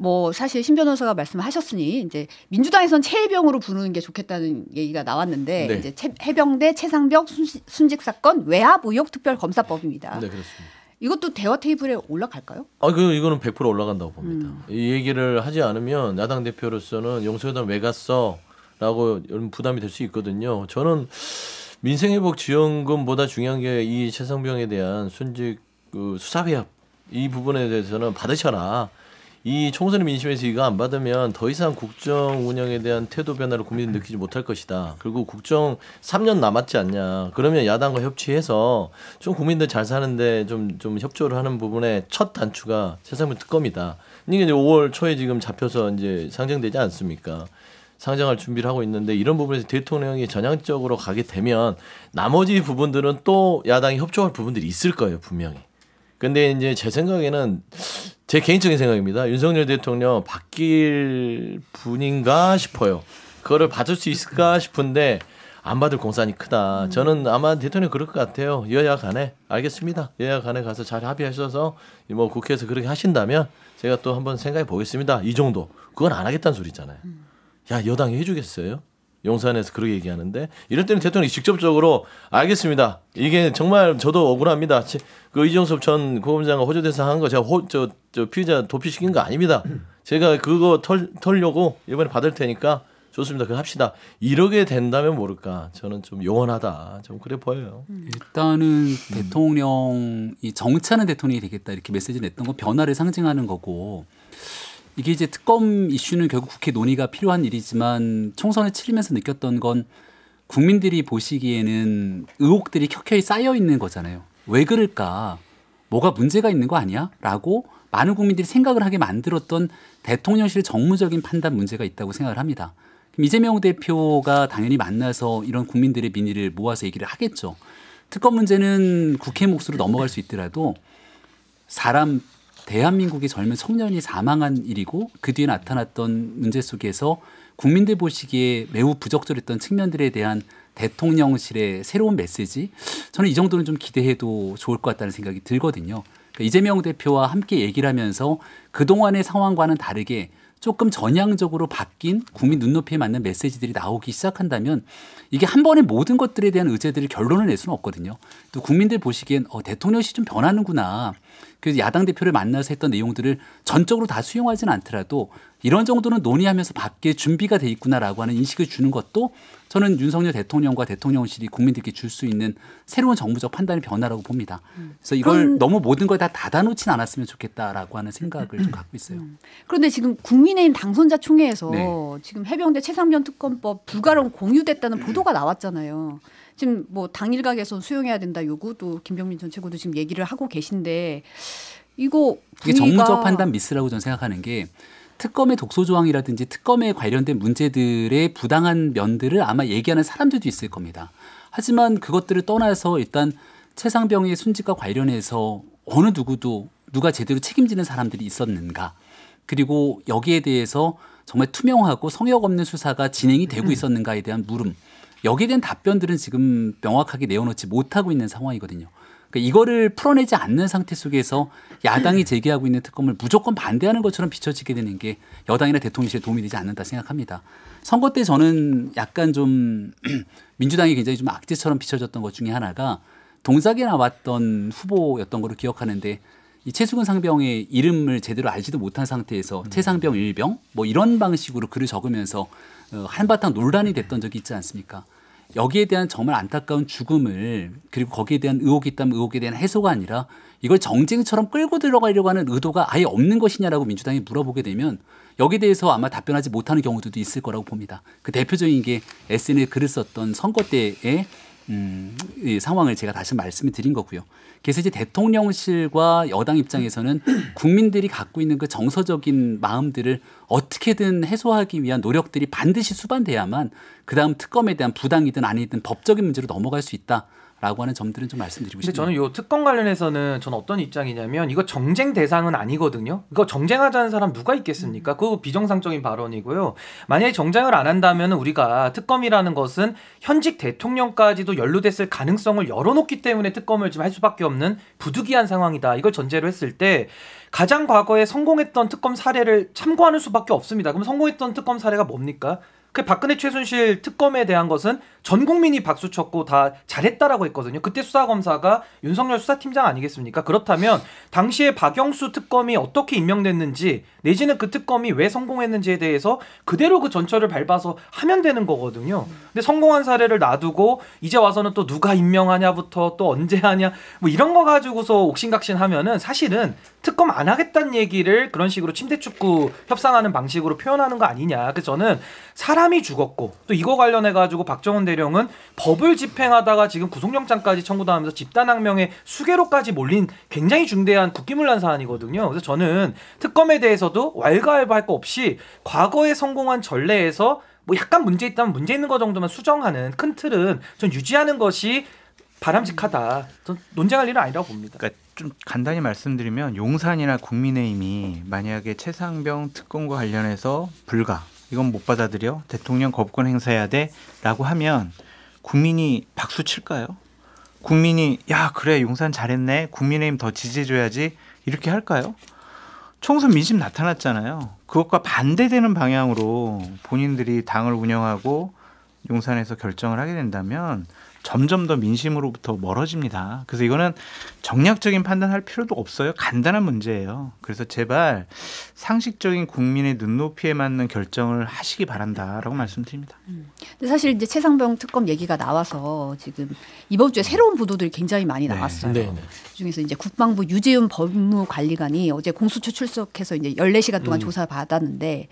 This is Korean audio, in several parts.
뭐 사실 신 변호사가 말씀하셨으니 이제 민주당에선 최혜병으로 부르는 게 좋겠다는 얘기가 나왔는데 네. 이제 해병대 최상병 순직 사건 외압 의혹 특별검사법입니다. 네, 그렇습니다. 이것도 대화 테이블에 올라갈까요? 이거는 100% 올라간다고 봅니다. 이 얘기를 하지 않으면 야당 대표로서는 용서회담 왜 갔어? 라고 부담이 될 수 있거든요. 저는 민생회복지원금보다 중요한 게 이 최상병에 대한 순직 수사배합 이 부분에 대해서는 받으셔라. 이 총선의 민심에서 이거 안 받으면 더 이상 국정 운영에 대한 태도 변화를 국민이 느끼지 못할 것이다. 그리고 국정 3년 남았지 않냐. 그러면 야당과 협치해서 좀 국민들 잘 사는데 좀 협조를 하는 부분에 첫 단추가 최상병 특검이다. 이게 이제 5월 초에 지금 잡혀서 이제 상정되지 않습니까? 상정할 준비를 하고 있는데 이런 부분에서 대통령이 전향적으로 가게 되면 나머지 부분들은 또 야당이 협조할 부분들이 있을 거예요, 분명히. 근데 이제 제 생각에는 제 개인적인 생각입니다. 윤석열 대통령 바뀔 분인가 싶어요. 그거를 받을 수 있을까 싶은데 안 받을 공산이 크다. 저는 아마 대통령 그럴 것 같아요. 여야 간에 알겠습니다. 여야 간에 가서 잘 합의하셔서 뭐 국회에서 그렇게 하신다면 제가 또 한번 생각해 보겠습니다. 이 정도. 그건 안 하겠다는 소리잖아요. 야, 여당이 해주겠어요? 용산에서 그렇게 얘기하는데 이럴 때는 대통령이 직접적으로 알겠습니다. 이게 정말 저도 억울합니다. 그 이정섭 전 고검장과 호조대상 한 거 제가 피의자 도피시킨 거 아닙니다. 제가 그거 털려고 이번에 받을 테니까 좋습니다. 그거 합시다. 이러게 된다면 모를까. 저는 좀 요원하다. 좀 그래 보여요. 일단은 대통령이 정치하는 대통령이 되겠다 이렇게 메시지 냈던 건 변화를 상징하는 거고 이게 이제 특검 이슈는 결국 국회 논의가 필요한 일이지만 총선을 치르면서 느꼈던 건 국민들이 보시기에는 의혹들이 켜켜이 쌓여 있는 거잖아요. 왜 그럴까? 뭐가 문제가 있는 거 아니야? 라고 많은 국민들이 생각을 하게 만들었던 대통령실 정무적인 판단 문제가 있다고 생각을 합니다. 그럼 이재명 대표가 당연히 만나서 이런 국민들의 민의를 모아서 얘기를 하겠죠. 특검 문제는 국회 몫으로 넘어갈 수 있더라도 대한민국의 젊은 청년이 사망한 일이고 그 뒤에 나타났던 문제 속에서 국민들 보시기에 매우 부적절했던 측면들에 대한 대통령실의 새로운 메시지 저는 이 정도는 좀 기대해도 좋을 것 같다는 생각이 들거든요. 그러니까 이재명 대표와 함께 얘기를 하면서 그동안의 상황과는 다르게 조금 전향적으로 바뀐 국민 눈높이에 맞는 메시지들이 나오기 시작한다면 이게 한 번에 모든 것들에 대한 의제들을 결론을 낼 수는 없거든요. 또 국민들 보시기엔 대통령실이 좀 변하는구나. 그래서 야당 대표를 만나서 했던 내용들을 전적으로 다 수용하지는 않더라도 이런 정도는 논의하면서 밖에 준비가 돼 있구나라고 하는 인식을 주는 것도 저는 윤석열 대통령과 대통령실이 국민들께 줄 수 있는 새로운 정부적 판단의 변화라고 봅니다. 그래서 이걸 너무 모든 걸 다 닫아놓진 않았으면 좋겠다라고 하는 생각을 좀 갖고 있어요. 그런데 지금 국민의힘 당선자 총회에서 네. 지금 해병대 최상병 특검법 불가능 공유됐다는 보도가 나왔잖아요. 지금 뭐 당일각에서 수용해야 된다 요구도 김병민 전 최고도 지금 얘기를 하고 계신데 이거 이게 정무적 판단 미스라고 저는 생각하는 게 특검의 독소 조항이라든지 특검에 관련된 문제들의 부당한 면들을 아마 얘기하는 사람들도 있을 겁니다. 하지만 그것들을 떠나서 일단 최상병의 순직과 관련해서 어느 누구도 누가 제대로 책임지는 사람들이 있었는가. 그리고 여기에 대해서 정말 투명하고 성역 없는 수사가 진행이 되고 있었는가에 대한 물음. 여기에 대한 답변들은 지금 명확하게 내어놓지 못하고 있는 상황이거든요. 그러니까 이거를 풀어내지 않는 상태 속에서 야당이 제기하고 있는 특검을 무조건 반대하는 것처럼 비춰지게 되는 게 여당이나 대통령실에 도움이 되지 않는다 생각합니다. 선거 때 저는 약간 좀 민주당이 굉장히 좀 악재처럼 비춰졌던 것 중에 하나가 동작에 나왔던 후보였던 걸로 기억하는데 이 최수근 상병의 이름을 제대로 알지도 못한 상태에서 최상병 일병 뭐 이런 방식으로 글을 적으면서 한바탕 논란이 됐던 적이 있지 않습니까? 여기에 대한 정말 안타까운 죽음을 그리고 거기에 대한 의혹이 있다면 의혹에 대한 해소가 아니라 이걸 정쟁처럼 끌고 들어가려고 하는 의도가 아예 없는 것이냐라고 민주당이 물어보게 되면 여기에 대해서 아마 답변하지 못하는 경우들도 있을 거라고 봅니다. 그 대표적인 게 SNS에 글을 썼던 선거 때의 이 상황을 제가 다시 말씀을 드린 거고요. 그래서 이제 대통령실과 여당 입장에서는 국민들이 갖고 있는 그 정서적인 마음들을 어떻게든 해소하기 위한 노력들이 반드시 수반돼야만 그다음 특검에 대한 부당이든 아니든 법적인 문제로 넘어갈 수 있다. 라고 하는 점들은 좀 말씀드리고 근데 싶네요. 저는 이 특검 관련해서는 저는 어떤 입장이냐면 이거 정쟁 대상은 아니거든요. 이거 정쟁하자는 사람 누가 있겠습니까? 그거 비정상적인 발언이고요. 만약에 정쟁을 안 한다면 우리가 특검이라는 것은 현직 대통령까지도 연루됐을 가능성을 열어놓기 때문에 특검을 지금 할 수밖에 없는 부득이한 상황이다. 이걸 전제로 했을 때 가장 과거에 성공했던 특검 사례를 참고하는 수밖에 없습니다. 그럼 성공했던 특검 사례가 뭡니까? 그 박근혜 최순실 특검에 대한 것은 전 국민이 박수 쳤고 다 잘했다라고 했거든요. 그때 수사검사가 윤석열 수사팀장 아니겠습니까? 그렇다면 당시에 박영수 특검이 어떻게 임명됐는지 내지는 그 특검이 왜 성공했는지에 대해서 그대로 그 전철을 밟아서 하면 되는 거거든요. 근데 성공한 사례를 놔두고 이제 와서는 또 누가 임명하냐부터 또 언제 하냐 뭐 이런 거 가지고서 옥신각신 하면은 사실은 특검 안 하겠다는 얘기를 그런 식으로 침대축구 협상하는 방식으로 표현하는 거 아니냐. 그래서 저는 사람이 죽었고 또 이거 관련해가지고 박정훈 대령은 법을 집행하다가 지금 구속영장까지 청구당하면서 집단항명의 수괴로까지 몰린 굉장히 중대한 국기문란 사안이거든요. 그래서 저는 특검에 대해서도 왈가왈부할 거 없이 과거에 성공한 전례에서 뭐 약간 문제 있다면 문제 있는 거 정도만 수정하는 큰 틀은 좀 유지하는 것이 바람직하다. 전 논쟁할 일은 아니라고 봅니다. 그러니까 좀 간단히 말씀드리면 용산이나 국민의힘이 만약에 최상병 특검과 관련해서 불가 이건 못 받아들여 대통령 거부권 행사해야 돼라고 하면 국민이 박수 칠까요? 국민이 야 그래 용산 잘했네 국민의힘 더 지지해줘야지 이렇게 할까요? 총선 민심 나타났잖아요. 그것과 반대되는 방향으로 본인들이 당을 운영하고 용산에서 결정을 하게 된다면 점점 더 민심으로부터 멀어집니다. 그래서 이거는 정략적인 판단할 필요도 없어요. 간단한 문제예요. 그래서 제발 상식적인 국민의 눈높이에 맞는 결정을 하시기 바란다라고 말씀드립니다. 근데 사실 이제 최상병 특검 얘기가 나와서 지금 이번 주에 새로운 보도들이 굉장히 많이 나왔어요. 네. 그중에서 이제 국방부 유재윤 법무관리관이 어제 공수처 출석해서 이제 14시간 동안 조사 받았는데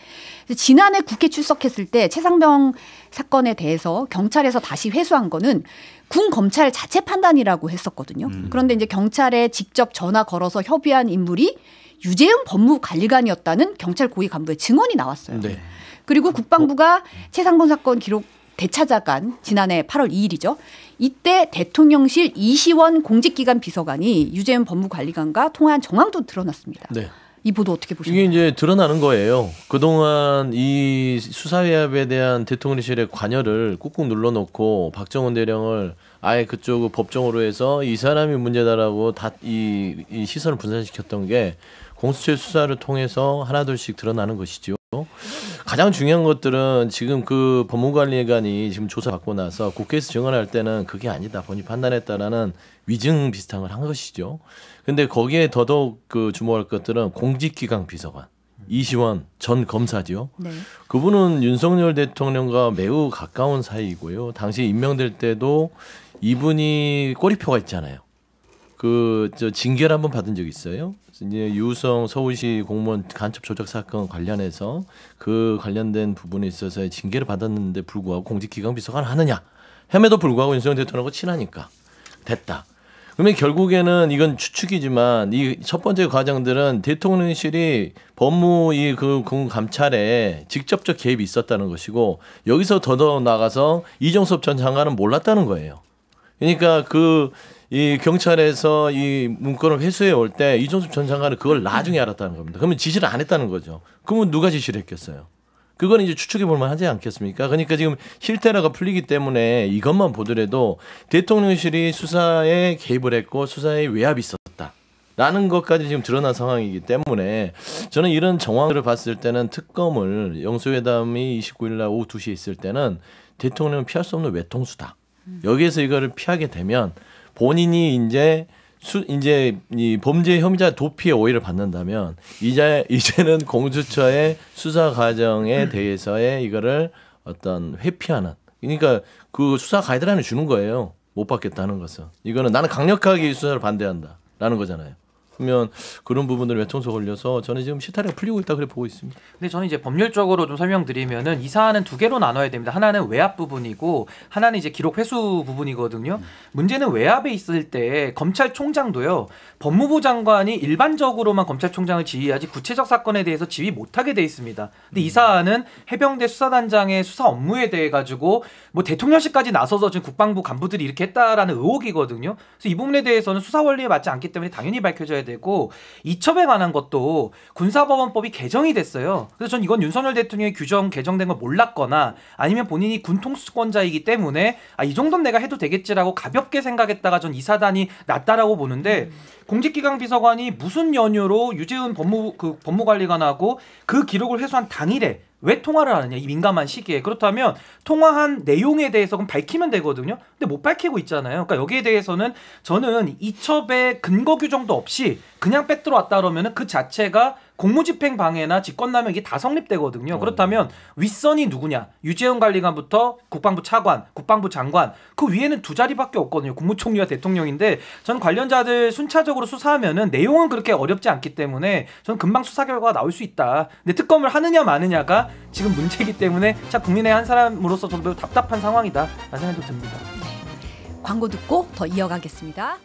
지난해 국회 출석했을 때 최상병 사건에 대해서 경찰에서 다시 회수한 거는 군 검찰 자체 판단이라고 했었거든요. 그런데 이제 경찰에 직접 전화 걸어서 협의한 인물이 유재윤 법무관리관이었다는 경찰 고위 간부의 증언이 나왔어요. 네. 그리고 국방부가 최상병 사건 기록 대차자간 지난해 8월 2일이죠. 이때 대통령실 이시원 공직기관 비서관이 유재윤 법무관리관과 통화한 정황도 드러났습니다. 네. 이 보도 어떻게 보셨나요? 이게 이제 드러나는 거예요. 그동안 이 수사외압에 대한 대통령실의 관여를 꾹꾹 눌러놓고 박정훈 대령을 아예 그쪽 법정으로 해서 이 사람이 문제다라고 다 이 시선을 분산시켰던 게 공수처 수사를 통해서 하나둘씩 드러나는 것이죠. 가장 중요한 것들은 지금 그 법무관리관이 지금 조사받고 나서 국회에서 증언할 때는 그게 아니다 본인이 판단했다라는 위증 비슷한 걸 한 것이죠. 근데 거기에 더더욱 그 주목할 것들은 공직기강 비서관 이시원 전 검사죠. 네. 그분은 윤석열 대통령과 매우 가까운 사이이고요. 당시 임명될 때도 이분이 꼬리표가 있잖아요. 그 저 징계를 한번 받은 적이 있어요. 이제 유성 서울시 공무원 간첩 조작 사건 관련해서 그 관련된 부분에 있어서 징계를 받았는데 불구하고 공직기강 비서관을 하느냐 햄에도 불구하고 윤석열 대통령하고 친하니까 됐다. 그러면 결국에는 이건 추측이지만 이 첫 번째 과정들은 대통령실이 법무 그 감찰에 직접적 개입이 있었다는 것이고 여기서 더 나가서 이종섭 전 장관은 몰랐다는 거예요. 그러니까 이 경찰에서 이 문건을 회수해 올 때 이종섭 전 장관은 그걸 나중에 알았다는 겁니다. 그러면 지시를 안 했다는 거죠. 그러면 누가 지시를 했겠어요? 그건 이제 추측해 볼 만하지 않겠습니까? 그러니까 지금 실태라가 풀리기 때문에 이것만 보더라도 대통령실이 수사에 개입을 했고 수사에 외압이 있었다라는 것까지 지금 드러난 상황이기 때문에 저는 이런 정황을 봤을 때는 특검을 영수회담이 29일 날 오후 2시에 있을 때는 대통령은 피할 수 없는 외통수다. 여기에서 이거를 피하게 되면 본인이 이제 이 범죄 혐의자 도피의 오해를 받는다면 이제는 공수처의 수사 과정에 대해서의 이거를 어떤 회피하는 그러니까 그 수사 가이드라인을 주는 거예요. 못 받겠다는 것은 이거는 나는 강력하게 이 수사를 반대한다라는 거잖아요. 그러면 그런 부분들 외통수 걸려서 저는 지금 실타래가 풀리고 있다 그래 보고 있습니다. 근데 저는 이제 법률적으로 좀 설명드리면은 이 사안은 두 개로 나눠야 됩니다. 하나는 외압 부분이고 하나는 이제 기록 회수 부분이거든요. 문제는 외압에 있을 때 검찰총장도요. 법무부 장관이 일반적으로만 검찰총장을 지휘하지 구체적 사건에 대해서 지휘 못하게 돼 있습니다. 근데 이 사안은 해병대 수사단장의 수사 업무에 대해 가지고 뭐 대통령실까지 나서서 지금 국방부 간부들이 이렇게 했다라는 의혹이거든요. 그래서 이 부분에 대해서는 수사 원리에 맞지 않기 때문에 당연히 밝혀져야 되고 이첩에 관한 것도 군사법원법이 개정이 됐어요. 그래서 전 이건 윤석열 대통령의 규정 개정된 걸 몰랐거나 아니면 본인이 군통수권자이기 때문에 이 정도는 내가 해도 되겠지라고 가볍게 생각했다가 전 이 사단이 낫다라고 보는데 공직기강 비서관이 무슨 연유로 유재훈 법무관리관하고 그 기록을 회수한 당일에 왜 통화를 하느냐 이 민감한 시기에. 그렇다면 통화한 내용에 대해서 그럼 밝히면 되거든요. 근데 못 밝히고 있잖아요. 그러니까 여기에 대해서는 저는 이첩의 근거 규정도 없이 그냥 빼들어왔다 그러면 그 자체가 공무집행 방해나 직권남용 이게 다 성립되거든요. 그렇다면 윗선이 누구냐? 유재훈 관리관부터 국방부 차관, 국방부 장관 그 위에는 두 자리밖에 없거든요. 국무총리와 대통령인데 저는 관련자들 순차적으로 수사하면은 내용은 그렇게 어렵지 않기 때문에 저는 금방 수사 결과가 나올 수 있다. 근데 특검을 하느냐 마느냐가 지금 문제이기 때문에 참 국민의 한 사람으로서 저도 매우 답답한 상황이다 라는 생각이 듭니다. 네. 광고 듣고 더 이어가겠습니다.